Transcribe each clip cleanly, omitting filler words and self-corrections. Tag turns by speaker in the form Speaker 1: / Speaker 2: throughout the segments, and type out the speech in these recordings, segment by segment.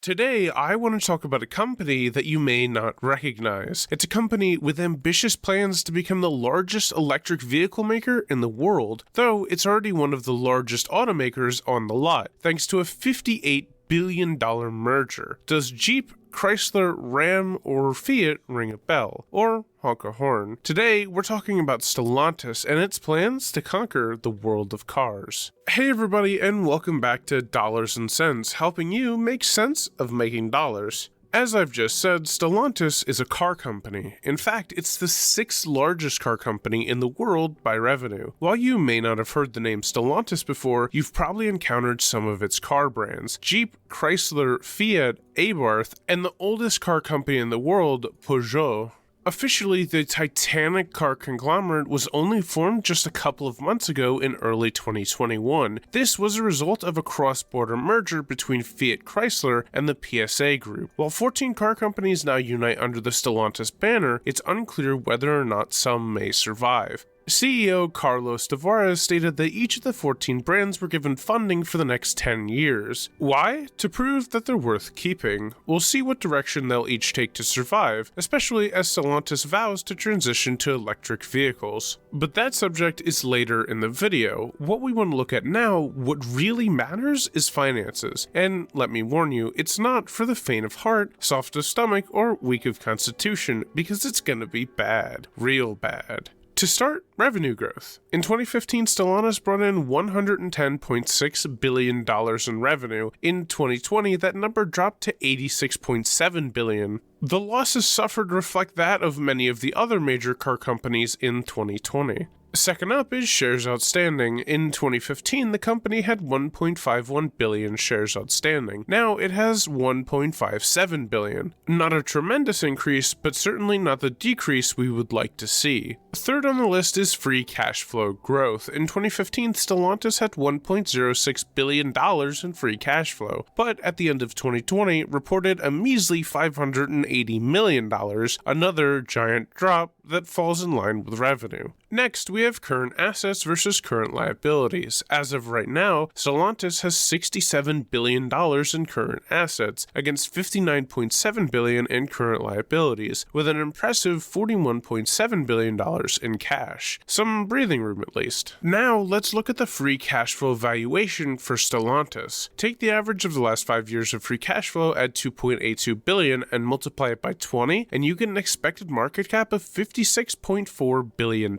Speaker 1: Today, I want to talk about a company that you may not recognize. It's a company with ambitious plans to become the largest electric vehicle maker in the world, though it's already one of the largest automakers on the lot, thanks to a $58 billion merger. Does Jeep, Chrysler, Ram, or Fiat ring a bell? Or honk a horn? Today, we're talking about Stellantis and its plans to conquer the world of cars. Hey everybody, and welcome back to Dollars and Cents, helping you make sense of making dollars. As I've just said, Stellantis is a car company. In fact, it's the sixth largest car company in the world by revenue. While you may not have heard the name Stellantis before, you've probably encountered some of its car brands: Jeep, Chrysler, Fiat, Abarth, and the oldest car company in the world, Peugeot. Officially, the Titanic car conglomerate was only formed just a couple of months ago in early 2021. This was a result of a cross-border merger between Fiat-Chrysler and the PSA Group. While 14 car companies now unite under the Stellantis banner, it's unclear whether or not some may survive. CEO Carlos Tavares stated that each of the 14 brands were given funding for the next 10 years. Why? To prove that they're worth keeping. We'll see what direction they'll each take to survive, especially as Stellantis vows to transition to electric vehicles. But that subject is later in the video. What we want to look at now, what really matters, is finances. And let me warn you, it's not for the faint of heart, soft of stomach, or weak of constitution, because it's gonna be bad. Real bad. To start, revenue growth. In 2015, Stellantis brought in $110.6 billion in revenue. In 2020, that number dropped to $86.7 billion. The losses suffered reflect that of many of the other major car companies in 2020. Second up is shares outstanding. In 2015, the company had 1.51 billion shares outstanding. Now it has 1.57 billion. Not a tremendous increase, but certainly not the decrease we would like to see. Third on the list is free cash flow growth. In 2015, Stellantis had $1.06 billion in free cash flow, but at the end of 2020 reported a measly $580 million, another giant drop that falls in line with revenue. Next, we have current assets versus current liabilities. As of right now, Stellantis has $67 billion in current assets against $59.7 billion in current liabilities, with an impressive $41.7 billion in cash. Some breathing room at least. Now, let's look at the free cash flow valuation for Stellantis. Take the average of the last 5 years of free cash flow at $2.82 billion and multiply it by 20, and you get an expected market cap of $56.4 billion.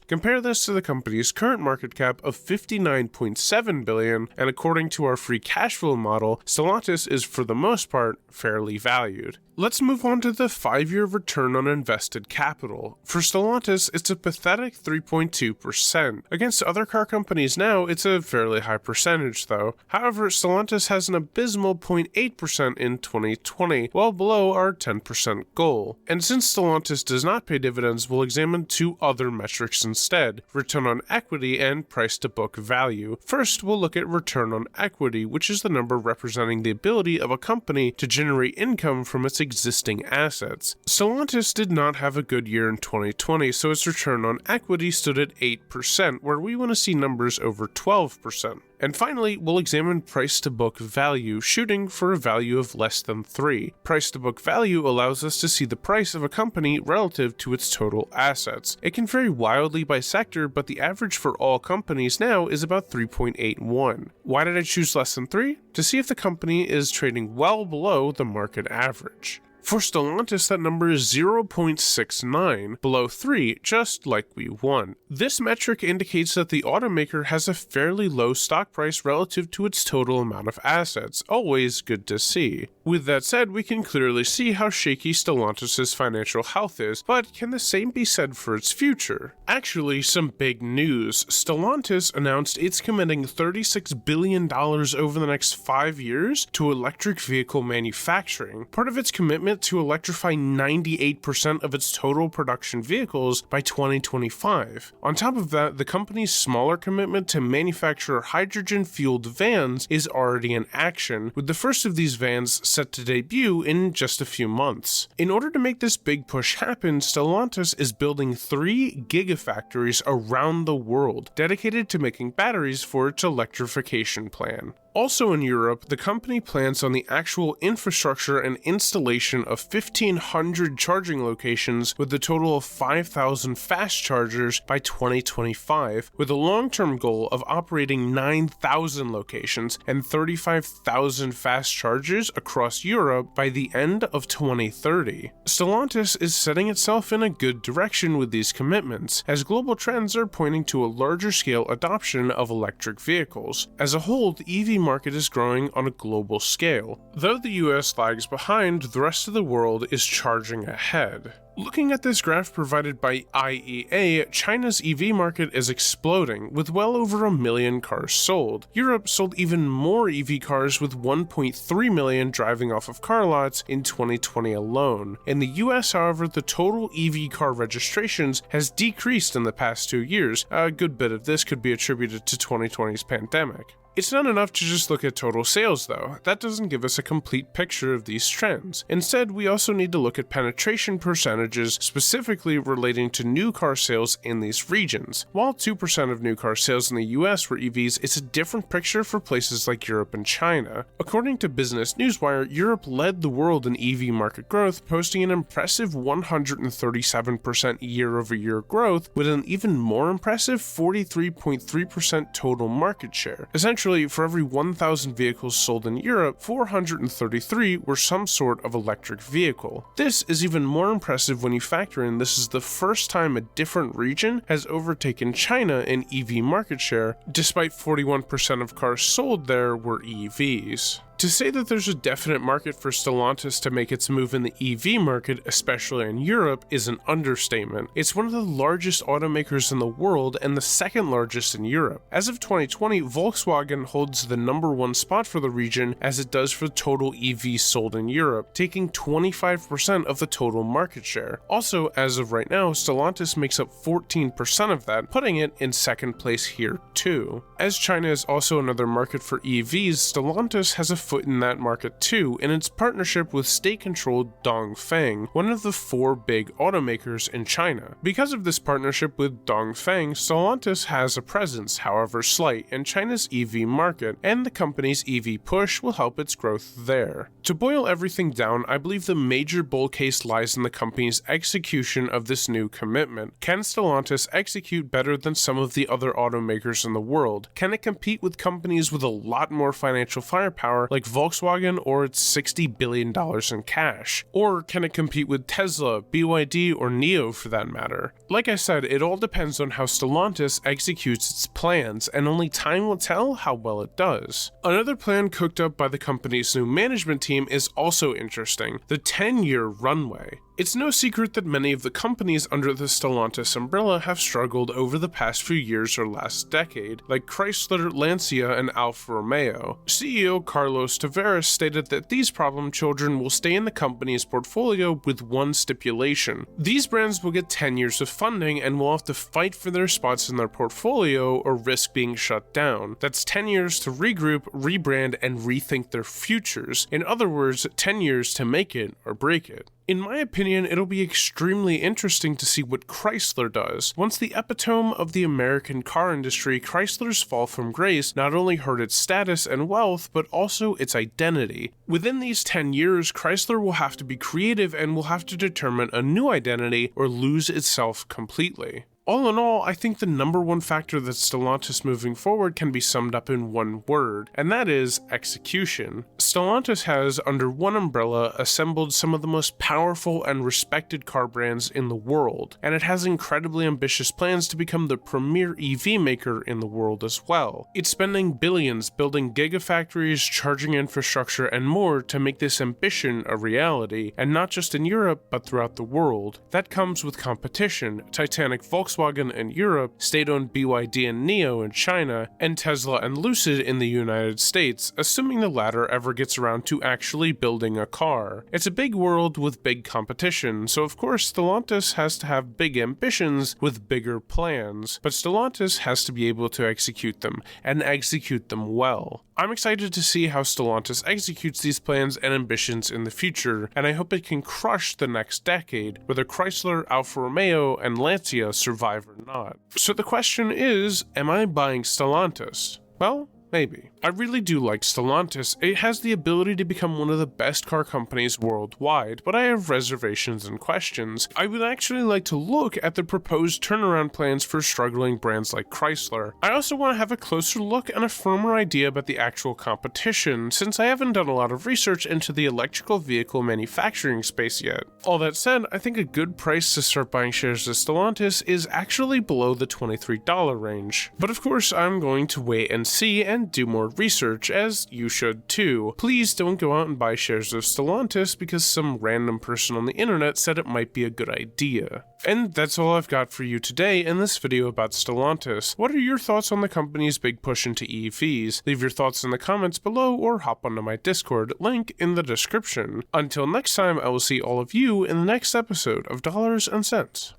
Speaker 1: Compare this to the company's current market cap of $59.7 billion, and according to our free cash flow model, Stellantis is for the most part fairly valued. Let's move on to the 5-year return on invested capital. For Stellantis, it's a pathetic 3.2%. Against other car companies now, it's a fairly high percentage though. However, Stellantis has an abysmal 0.8% in 2020, well below our 10% goal. And since Stellantis does not pay dividends, we'll examine two other metrics instead: return on equity and price to book value. First, we'll look at return on equity, which is the number representing the ability of a company to generate income from its existing assets. Stellantis did not have a good year in 2020, so its return on equity stood at 8%, where we want to see numbers over 12%. And finally, we'll examine price to book value, shooting for a value of less than 3. Price to book value allows us to see the price of a company relative to its total assets. It can vary wildly by sector, but the average for all companies now is about 3.81. Why did I choose less than 3? To see if the company is trading well below the market average. For Stellantis, that number is 0.69, below 3, just like we want. This metric indicates that the automaker has a fairly low stock price relative to its total amount of assets, always good to see. With that said, we can clearly see how shaky Stellantis' financial health is, but can the same be said for its future? Actually, some big news. Stellantis announced it's committing $36 billion over the next 5 years to electric vehicle manufacturing. Part of its commitment to electrify 98% of its total production vehicles by 2025. On top of that, the company's smaller commitment to manufacture hydrogen-fueled vans is already in action, with the first of these vans set to debut in just a few months. In order to make this big push happen, Stellantis is building 3 Gigafactories around the world, dedicated to making batteries for its electrification plan. Also in Europe, the company plans on the actual infrastructure and installation of 1,500 charging locations with a total of 5,000 fast chargers by 2025, with a long-term goal of operating 9,000 locations and 35,000 fast chargers across Europe by the end of 2030. Stellantis is setting itself in a good direction with these commitments, as global trends are pointing to a larger scale adoption of electric vehicles. As a whole, the EV market is growing on a global scale. Though the US lags behind, the rest of the world is charging ahead. Looking at this graph provided by IEA, China's EV market is exploding, with well over 1 million cars sold. Europe sold even more EV cars, with 1.3 million driving off of car lots in 2020 alone. In the US, however, the total EV car registrations has decreased in the past 2 years. A good bit of this could be attributed to 2020's pandemic. It's not enough to just look at total sales though. That doesn't give us a complete picture of these trends. Instead, we also need to look at penetration percentages specifically relating to new car sales in these regions. While 2% of new car sales in the US were EVs, it's a different picture for places like Europe and China. According to Business Newswire, Europe led the world in EV market growth, posting an impressive 137% year-over-year growth, with an even more impressive 43.3% total market share. Essentially, for every 1,000 vehicles sold in Europe, 433 were some sort of electric vehicle. This is even more impressive when you factor in this is the first time a different region has overtaken China in EV market share, despite 41% of cars sold there were EVs. To say that there's a definite market for Stellantis to make its move in the EV market, especially in Europe, is an understatement. It's one of the largest automakers in the world and the second largest in Europe. As of 2020, Volkswagen holds the #1 spot for the region, as it does for total EVs sold in Europe, taking 25% of the total market share. Also, as of right now, Stellantis makes up 14% of that, putting it in second place here too. As China is also another market for EVs, Stellantis has a foot in that market too, in its partnership with state-controlled Dongfeng, one of the 4 big automakers in China. Because of this partnership with Dongfeng, Stellantis has a presence, however slight, in China's EV market, and the company's EV push will help its growth there. To boil everything down, I believe the major bull case lies in the company's execution of this new commitment. Can Stellantis execute better than some of the other automakers in the world? Can it compete with companies with a lot more financial firepower like Volkswagen or its $60 billion in cash? Or can it compete with Tesla, BYD, or NIO for that matter? Like I said, it all depends on how Stellantis executes its plans, and only time will tell how well it does. Another plan cooked up by the company's new management team is also interesting: the 10-year runway. It's no secret that many of the companies under the Stellantis umbrella have struggled over the past few years or last decade, like Chrysler, Lancia, and Alfa Romeo. CEO Carlos Tavares stated that these problem children will stay in the company's portfolio with one stipulation: these brands will get 10 years of funding and will have to fight for their spots in their portfolio or risk being shut down. That's 10 years to regroup, rebrand, and rethink their futures. In other words, 10 years to make it or break it. In my opinion, it'll be extremely interesting to see what Chrysler does. Once the epitome of the American car industry, Chrysler's fall from grace not only hurt its status and wealth, but also its identity. Within these 10 years, Chrysler will have to be creative and will have to determine a new identity or lose itself completely. All in all, I think the #1 factor that Stellantis moving forward can be summed up in one word, and that is execution. Stellantis has, under one umbrella, assembled some of the most powerful and respected car brands in the world, and it has incredibly ambitious plans to become the premier EV maker in the world as well. It's spending billions building gigafactories, charging infrastructure, and more to make this ambition a reality, and not just in Europe, but throughout the world. That comes with competition: Titanic Volkswagen in Europe, state-owned BYD and NIO in China, and Tesla and Lucid in the United States, assuming the latter ever gets around to actually building a car. It's a big world with big competition, so of course Stellantis has to have big ambitions with bigger plans, but Stellantis has to be able to execute them, and execute them well. I'm excited to see how Stellantis executes these plans and ambitions in the future, and I hope it can crush the next decade, whether Chrysler, Alfa Romeo, and Lancia survive or not. So the question is, am I buying Stellantis? Well, Maybe. I really do like Stellantis. It has the ability to become one of the best car companies worldwide, but I have reservations and questions. I would actually like to look at the proposed turnaround plans for struggling brands like Chrysler. I also want to have a closer look and a firmer idea about the actual competition, since I haven't done a lot of research into the electrical vehicle manufacturing space yet. All that said, I think a good price to start buying shares of Stellantis is actually below the $23 range. But of course, I'm going to wait and see and do more research, as you should too. Please don't go out and buy shares of Stellantis because some random person on the internet said it might be a good idea. And that's all I've got for you today in this video about Stellantis. What are your thoughts on the company's big push into EVs? Leave your thoughts in the comments below or hop onto my Discord, link in the description. Until next time, I will see all of you in the next episode of Dollars and Cents.